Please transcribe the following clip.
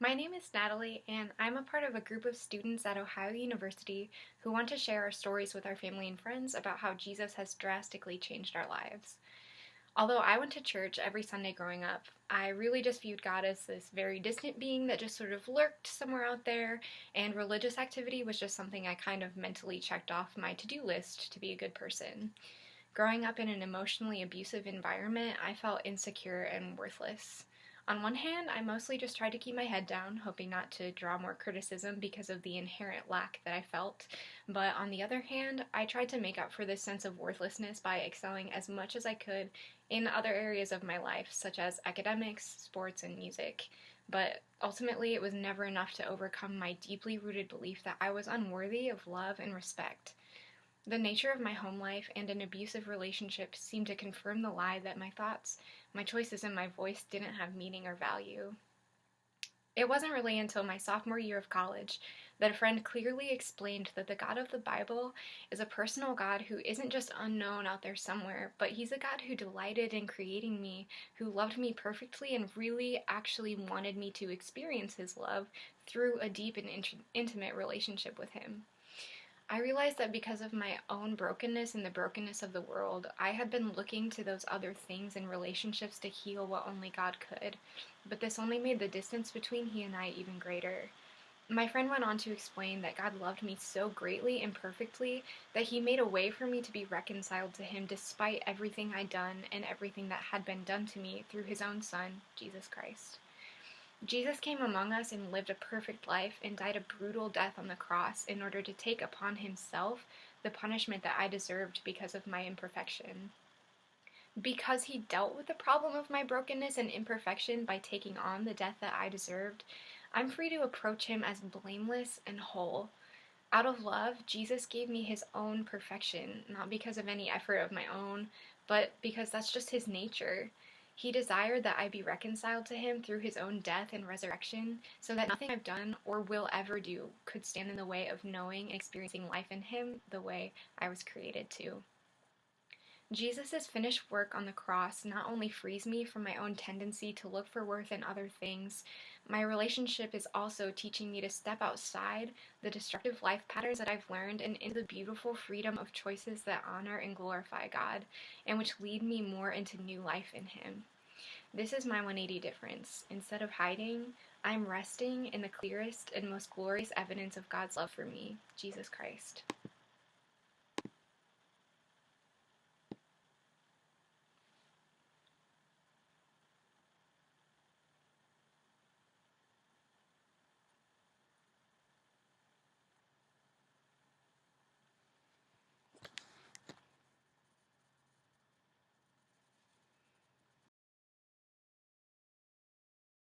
My name is Natalie, and I'm a part of a group of students at Ohio University who want to share our stories with our family and friends about how Jesus has drastically changed our lives. Although I went to church every Sunday growing up, I really just viewed God as this very distant being that just sort of lurked somewhere out there, and religious activity was just something I kind of mentally checked off my to-do list to be a good person. Growing up in an emotionally abusive environment, I felt insecure and worthless. On one hand, I mostly just tried to keep my head down, hoping not to draw more criticism because of the inherent lack that I felt. But on the other hand, I tried to make up for this sense of worthlessness by excelling as much as I could in other areas of my life, such as academics, sports, and music. But ultimately, it was never enough to overcome my deeply rooted belief that I was unworthy of love and respect. The nature of my home life and an abusive relationship seemed to confirm the lie that my thoughts, my choices, and my voice didn't have meaning or value. It wasn't really until my sophomore year of college that a friend clearly explained that the God of the Bible is a personal God who isn't just unknown out there somewhere, but he's a God who delighted in creating me, who loved me perfectly, and really actually wanted me to experience his love through a deep and intimate relationship with him. I realized that because of my own brokenness and the brokenness of the world, I had been looking to those other things and relationships to heal what only God could. But this only made the distance between he and I even greater. My friend went on to explain that God loved me so greatly and perfectly that he made a way for me to be reconciled to him despite everything I'd done and everything that had been done to me through his own Son, Jesus Christ. Jesus came among us and lived a perfect life and died a brutal death on the cross in order to take upon himself the punishment that I deserved because of my imperfection. Because he dealt with the problem of my brokenness and imperfection by taking on the death that I deserved, I'm free to approach him as blameless and whole. Out of love, Jesus gave me his own perfection, not because of any effort of my own, but because that's just his nature. He desired that I be reconciled to him through his own death and resurrection, so that nothing I've done or will ever do could stand in the way of knowing and experiencing life in him the way I was created to. Jesus' finished work on the cross not only frees me from my own tendency to look for worth in other things, my relationship is also teaching me to step outside the destructive life patterns that I've learned and into the beautiful freedom of choices that honor and glorify God, and which lead me more into new life in him. This is my 180 difference. Instead of hiding, I'm resting in the clearest and most glorious evidence of God's love for me, Jesus Christ.